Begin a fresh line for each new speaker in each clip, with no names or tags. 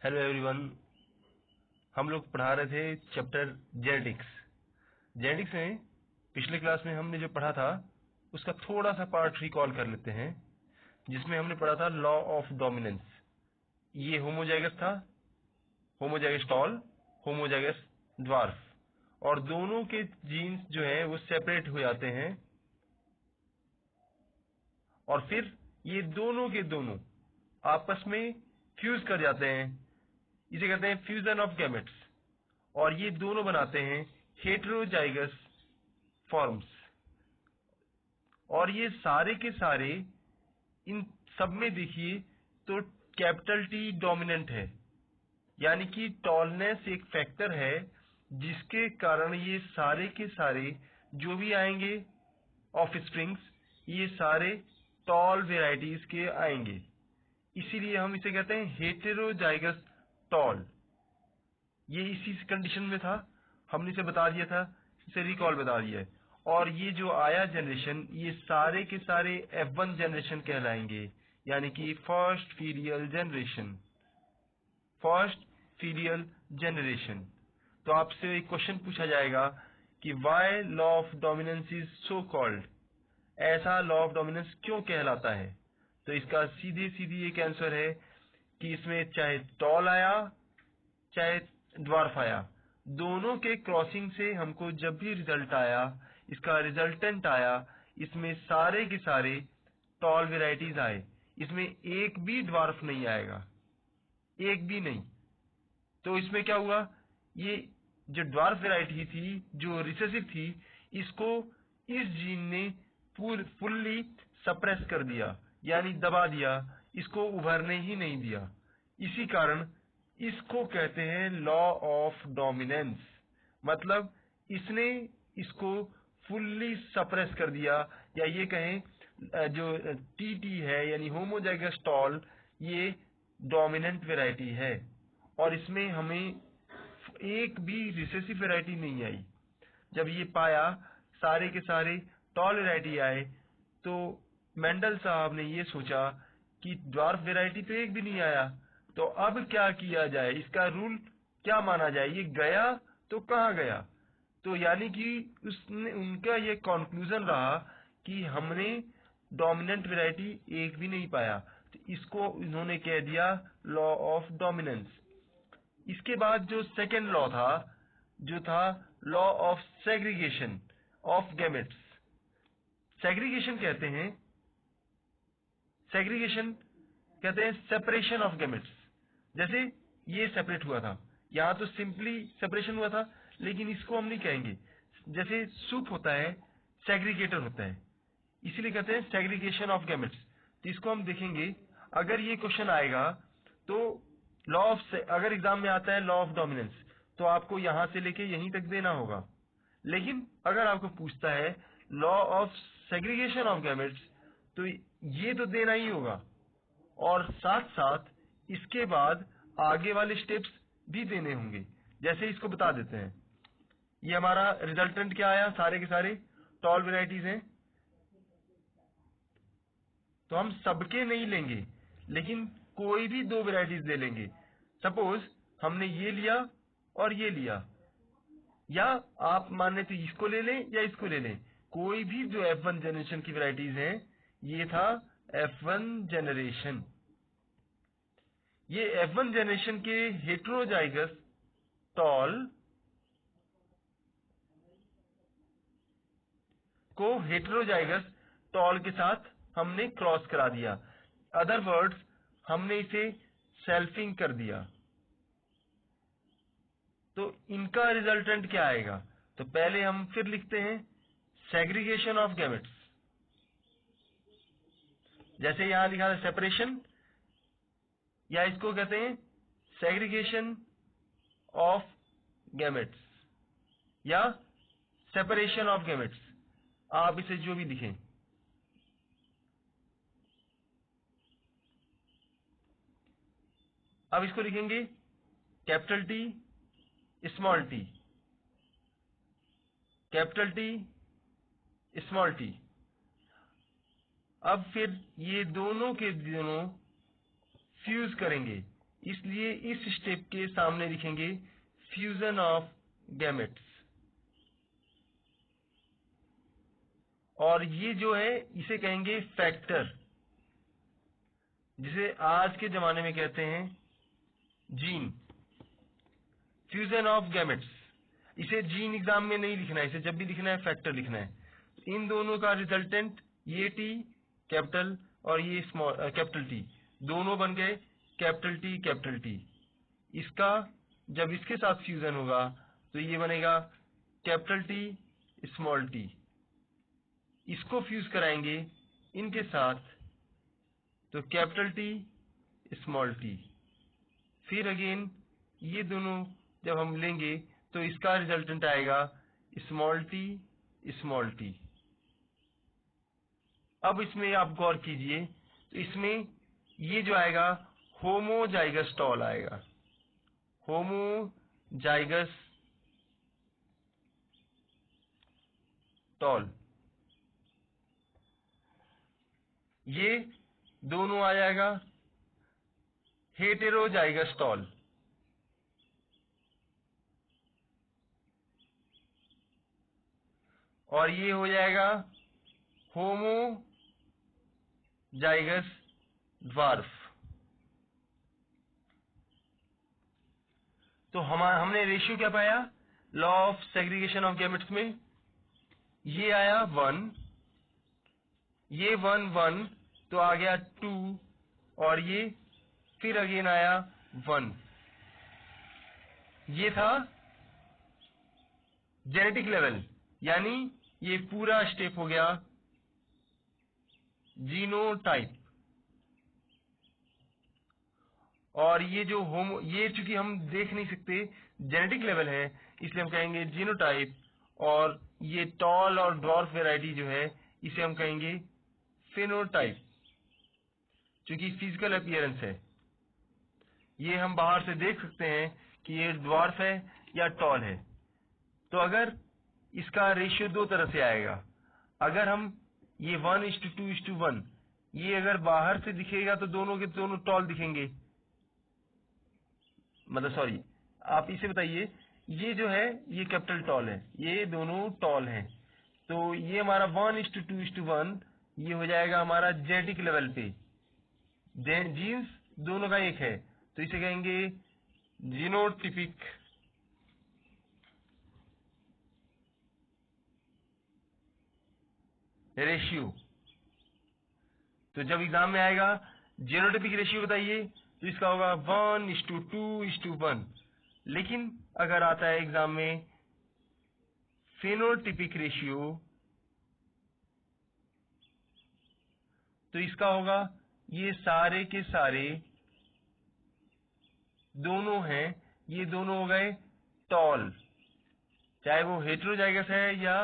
Hello everyone. हम लोग पढ़ा रहे थे चैप्टर जेनेटिक्स। जेनेटिक्स में पिछले क्लास में हमने जो पढ़ा था उसका थोड़ा सा पार्ट रिकॉल कर लेते हैं, जिसमें हमने पढ़ा था लॉ ऑफ डोमिनेंस। ये होमोजाइगस था, होमोजाइगस टॉल, होमोजाइगस ड्वार्फ, और दोनों के जीन्स जो है वो सेपरेट हो जाते हैं और फिर ये दोनों के दोनों आपस में फ्यूज कर जाते हैं। इसे कहते हैं फ्यूजन ऑफ गैमेट्स, और ये दोनों बनाते हैं हेटेरोजाइगस फॉर्म्स। और ये सारे के सारे इन सब में देखिए तो कैपिटल टी डोमिनेंट है, यानी कि टॉलनेस एक फैक्टर है जिसके कारण ये सारे के सारे जो भी आएंगे ऑफ स्प्रिंग्स ये सारे टॉल वेराइटीज के आएंगे। इसीलिए हम इसे कहते हैं हेटेरोजाइगस टॉल। ये इसी कंडीशन में था, हमने इसे बता दिया था, इसे रिकॉल बता दिया है। और ये जो आया जनरेशन ये सारे के सारे F1 जनरेशन कहलाएंगे, यानी कि first filial generation. First filial generation. तो आपसे एक क्वेश्चन पूछा जाएगा कि why law of dominance is so called, ऐसा लॉ ऑफ डोमिनेंस क्यों कहलाता है। तो इसका सीधे सीधी एक आंसर है कि इसमें चाहे टॉल आया चाहे ड्वार्फ आया, दोनों के क्रॉसिंग से हमको जब भी रिजल्ट आया, इसका रिजल्टेंट आया, इसमें सारे के सारे टॉल वेराइटीज आए, इसमें एक भी ड्वार्फ नहीं आएगा, एक भी नहीं। तो इसमें क्या हुआ, ये जो ड्वार्फ वेराइटी थी जो रिसेसिव थी, इसको इस जीन ने फुल्ली सप्रेस कर दिया, यानी दबा दिया, इसको उभरने ही नहीं दिया। इसी कारण इसको कहते हैं लॉ ऑफ डोमिनेंस। मतलब इसने इसको फुल्ली सप्रेस कर दिया, या ये कहें जो टीटी है यानी होमोजाइगस टॉल, ये डोमिनेंट वेराइटी है और इसमें हमें एक भी रिसेसिव वेराइटी नहीं आई। जब ये पाया सारे के सारे टॉल वेराइटी आए, तो मेंडल साहब ने ये सोचा कि ड्वार्फ वेराइटी तो एक भी नहीं आया, तो अब क्या किया जाए, इसका रूल क्या माना जाए। ये गया तो कहाँ गया, तो यानी कि उसने उनका ये कंक्लूजन रहा कि हमने डोमिनेंट वेराइटी एक भी नहीं पाया, तो इसको इन्होंने कह दिया लॉ ऑफ डोमिनेंस। इसके बाद जो सेकेंड लॉ था जो था law of segregation of gametes. Segregation कहते हैं सेपरेशन ऑफ गैमेट्स। जैसे ये सेपरेट हुआ था, यहाँ तो सिंपली सेपरेशन हुआ था, लेकिन इसको हम नहीं कहेंगे। जैसे सूप होता है सेग्रीगेटर होता है, इसीलिए कहते हैं सेग्रीगेशन ऑफ गैमेट्स। तो इसको हम देखेंगे। अगर ये क्वेश्चन आएगा तो लॉ ऑफ, अगर एग्जाम में आता है लॉ ऑफ डोमिनेंस, तो आपको यहां से लेके यहीं तक देना होगा। लेकिन अगर आपको पूछता है law of segregation of gametes, तो ये तो देना ही होगा, और साथ साथ इसके बाद आगे वाले स्टेप्स भी देने होंगे। जैसे इसको बता देते हैं, ये हमारा रिजल्टेंट क्या आया, सारे के सारे टॉल वेराइटीज हैं, तो हम सबके नहीं लेंगे लेकिन कोई भी दो वेराइटीज ले लेंगे। सपोज हमने ये लिया और ये लिया, या आप माने तो इसको ले लें या इसको ले लें, कोई भी जो F1 जनरेशन की वेराइटीज हैं, ये था F1 जनरेशन। ये F1 जनरेशन के हेटेरोजाइगस टॉल को हेटेरोजाइगस टॉल के साथ हमने क्रॉस करा दिया। अदर वर्ड्स, हमने इसे सेल्फिंग कर दिया। तो इनका रिजल्टेंट क्या आएगा, तो पहले हम फिर लिखते हैं सेग्रीगेशन ऑफ गैमेट्स। जैसे यहां लिखा है सेपरेशन, या इसको कहते हैं सेग्रीगेशन ऑफ गैमेट्स या सेपरेशन ऑफ गैमेट्स, आप इसे जो भी लिखें। अब इसको लिखेंगे capital T small T, capital T small T. अब फिर ये दोनों के दोनों फ्यूज करेंगे, इसलिए इस स्टेप के सामने लिखेंगे फ्यूजन ऑफ गैमेट्स। और ये जो है इसे कहेंगे फैक्टर, जिसे आज के जमाने में कहते हैं जीन। फ्यूजन ऑफ गैमेट्स, इसे जीन एग्जाम में नहीं लिखना है, इसे जब भी लिखना है फैक्टर लिखना है। इन दोनों का रिजल्टेंट ये टी कैपिटल और ये स्मॉल कैपिटल टी दोनों बन गए कैपिटल टी। इसका जब इसके साथ फ्यूजन होगा तो ये बनेगा कैपिटल टी स्मॉल टी। इसको फ्यूज कराएंगे इनके साथ तो कैपिटल टी स्मॉल टी। फिर अगेन ये दोनों जब हम लेंगे तो इसका रिजल्टेंट आएगा स्मॉल टी। अब इसमें आप गौर कीजिए तो इसमें ये जो आएगा होमोजाइगस टॉल आएगा, होमोजाइगस टॉल। ये दोनों आ जाएगा हेटेरोजाइगस टॉल। और ये हो जाएगा होमोजाइगस ड्वार्फ। तो हमने रेशियो क्या पाया law of segregation of gametes में? ये आया 1, ये 1 तो आ गया 2, और ये फिर अगेन आया 1। ये था जेनेटिक लेवल, यानी ये पूरा स्टेप हो गया जीनोटाइप। और ये जो ये चूंकि हम देख नहीं सकते जेनेटिक लेवल है, इसलिए हम कहेंगे जीनोटाइप। और ये टॉल और ड्वार्फ वैरायटी जो है इसे हम कहेंगे फेनोटाइप, चूंकि फिजिकल अपीयरेंस है। ये हम बाहर से देख सकते हैं कि ये ड्वार्फ है या टॉल है। तो अगर इसका रेशियो दो तरह से आएगा, अगर हम ये 1:2:1 ये अगर बाहर से दिखेगा तो दोनों के दोनों टॉल दिखेंगे। मतलब सॉरी, आप इसे बताइए, ये जो है ये कैपिटल टॉल है, ये दोनों टॉल हैं, तो ये हमारा 1:2:1 ये हो जाएगा हमारा जेनेटिक लेवल पे। जीन्स दोनों का एक है तो इसे कहेंगे जीनोटिपिक रेशियो। तो जब एग्जाम में आएगा जीनोटिपिक रेशियो बताइए तो इसका होगा 1:2:1। लेकिन अगर आता है एग्जाम में फेनोटिपिक रेशियो तो इसका होगा ये सारे के सारे दोनों हैं, ये दोनों हो गए टॉल, चाहे वो हेटेरोजाइगस है या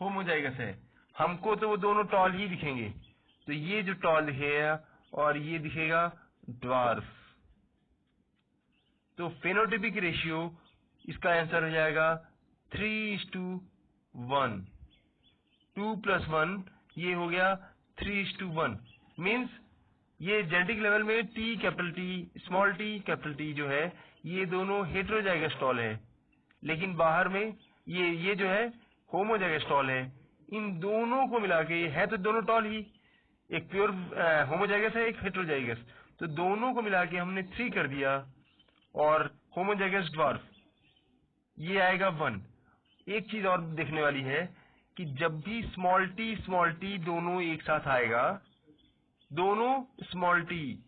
होमोजाइगस है, हमको तो वो दोनों टॉल ही दिखेंगे। तो ये जो टॉल दिखेगा और ये दिखेगा ड्वार्फ। तो फेनोटिपिक रेशियो इसका आंसर हो जाएगा 3:1। 2 + 1 ये हो गया 3:1। मीन्स ये जेनेटिक लेवल में T capital T small T जो है ये दोनों हेटेरोजाइगस टॉल है, लेकिन बाहर में ये जो है होमोजाइगस टॉल है। इन दोनों को मिला के है तो दोनों टॉल ही, एक प्योर होमोजाइगस है एक हेटेरोजाइगस, तो दोनों को मिला के हमने 3 कर दिया। और होमोजाइगस ड्वार्फ ये आएगा 1। एक चीज और देखने वाली है कि जब भी स्मॉल टी दोनों एक साथ आएगा, दोनों स्मॉल टी,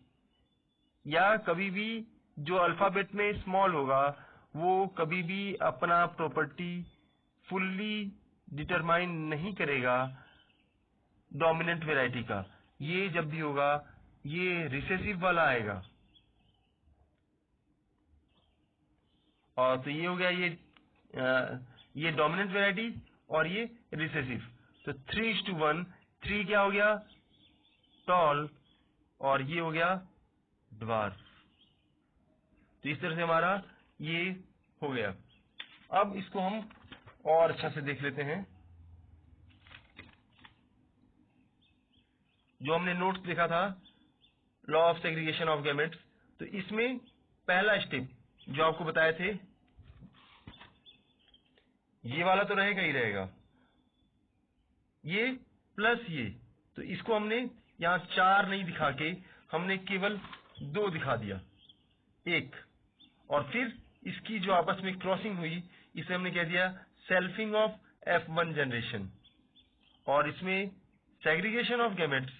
या कभी भी जो अल्फाबेट में स्मॉल होगा वो कभी भी अपना प्रॉपर्टी फुल्ली डिटरमाइन नहीं करेगा डोमिनेंट वैरायटी का। ये जब भी होगा ये रिसेसिव वाला आएगा। और तो ये हो गया ये डोमिनेंट वैरायटी और ये रिसेसिव। तो 3:1, 3 क्या हो गया टॉल और ये हो गया ड्वार्फ। तो इस तरह से हमारा ये हो गया। अब इसको हम और अच्छा से देख लेते हैं। जो हमने नोट्स देखा था law of segregation of gametes, तो इसमें पहला स्टेप जो आपको बताए थे, ये वाला तो रहेगा ही रहेगा, ये प्लस ये, तो इसको हमने यहाँ 4 नहीं दिखा के हमने केवल 2 दिखा दिया, एक, और फिर इसकी जो आपस में क्रॉसिंग हुई इसे हमने कह दिया सेल्फिंग ऑफ F1 जनरेशन, और इसमें सेग्रीगेशन ऑफ गैमेट्स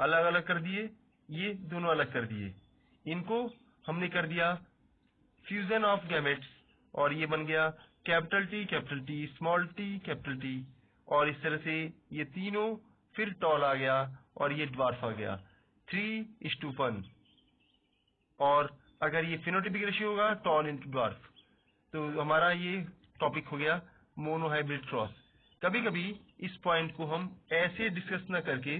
अलग अलग कर दिए, ये दोनों अलग कर दिए, इनको हमने कर दिया फ्यूजन ऑफ गैमेट्स, और ये बन गया capital T small t capital T, और इस तरह से ये तीनों, फिर टॉल आ गया और ये ड्वार्फ आ गया 3:1, और अगर ये फिनोटाइपिक रेशियो होगा टॉल इंटू ड्वार्फ, तो हमारा ये टॉपिक हो गया मोनोहाइब्रिड क्रॉस। कभी कभी इस पॉइंट को हम ऐसे डिस्कस न करके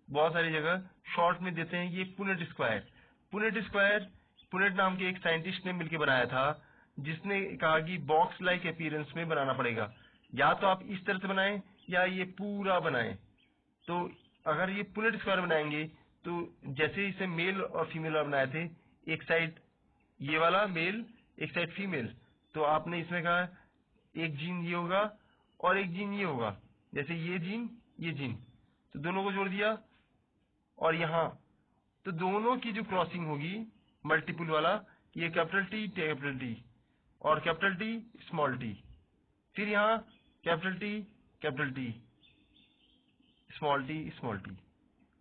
बहुत सारी जगह शॉर्ट में देते हैं, ये पुनेट स्क्वायर। पुनेट नाम के एक साइंटिस्ट ने मिलकर बनाया था, जिसने कहा कि बॉक्स लाइक अपीयरेंस में बनाना पड़ेगा, या तो आप इस तरह से बनाएं या ये पूरा बनाएं। तो अगर ये पुनेट स्क्वायर बनाएंगे तो जैसे इसे मेल और फीमेल वाला बनाए थे, एक साइड ये वाला मेल, एक साइड फीमेल, तो आपने इसमें कहा एक जीन ये होगा और एक जीन ये होगा, जैसे ये जीन, तो दोनों को जोड़ दिया, और यहाँ तो दोनों की जो क्रॉसिंग होगी मल्टीपल वाला, ये कैपिटल T और कैपिटल T स्मॉल t, फिर यहाँ कैपिटल T स्मॉल t,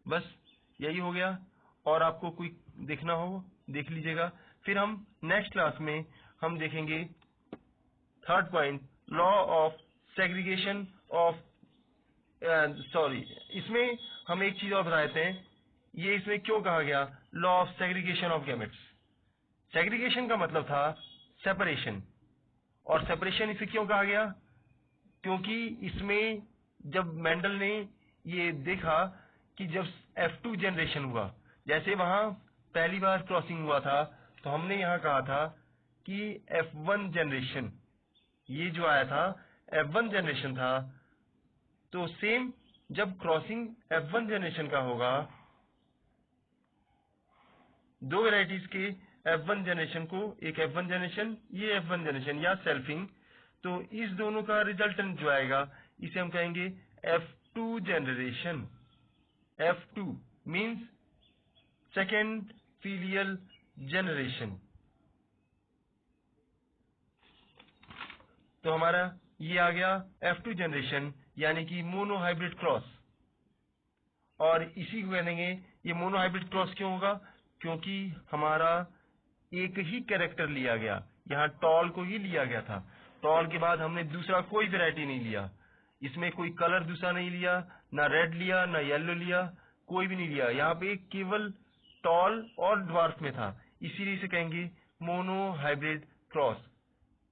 बस यही हो गया। और आपको कोई देखना हो देख लीजिएगा। फिर हम नेक्स्ट क्लास में हम देखेंगे third point, law of segregation of, इसमें हम एक चीज और बता देते हैं, ये इसमें क्यों कहा गया law of segregation of gametes. Segregation का मतलब था सेपरेशन, और सेपरेशन इसे क्यों कहा गया, क्योंकि इसमें जब मेंडल ने ये देखा कि जब F2 जनरेशन हुआ, जैसे वहां पहली बार क्रॉसिंग हुआ था, तो हमने यहाँ कहा था कि F1 जनरेशन, ये जो आया था F1 जनरेशन था, तो सेम जब क्रॉसिंग F1 जनरेशन का होगा, दो वेराइटीज के F1 जनरेशन को, एक F1 जनरेशन, ये F1 जनरेशन या सेल्फिंग, तो इस दोनों का रिजल्टेंट जो आएगा इसे हम कहेंगे F2 generation. F2 means second filial generation. तो हमारा ये आ गया F2 जनरेशन, यानी कि मोनोहाइब्रिड क्रॉस। और इसी को कह देंगे ये मोनोहाइब्रिड क्रॉस क्यों होगा, क्योंकि हमारा एक ही कैरेक्टर लिया गया, यहाँ टॉल को ही लिया गया था, टॉल के बाद हमने दूसरा कोई वैरायटी नहीं लिया, इसमें कोई कलर दूसरा नहीं लिया, ना रेड लिया ना येलो लिया, कोई भी नहीं लिया, यहाँ पे केवल टॉल और ड्वार्फ में था, इसीलिए इसे कहेंगे मोनोहाइब्रिड क्रॉस।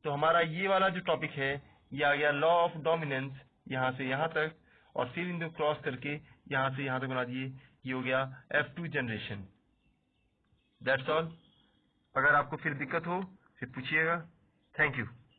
तो हमारा ये वाला जो टॉपिक है ये आ गया लॉ ऑफ डोमिनेंस, यहाँ से यहाँ तक, और फिर इनको क्रॉस करके यहाँ से यहाँ तक बना दिए, ये हो गया F2 जनरेशन। That's all. अगर आपको फिर दिक्कत हो फिर पूछिएगा। Thank you.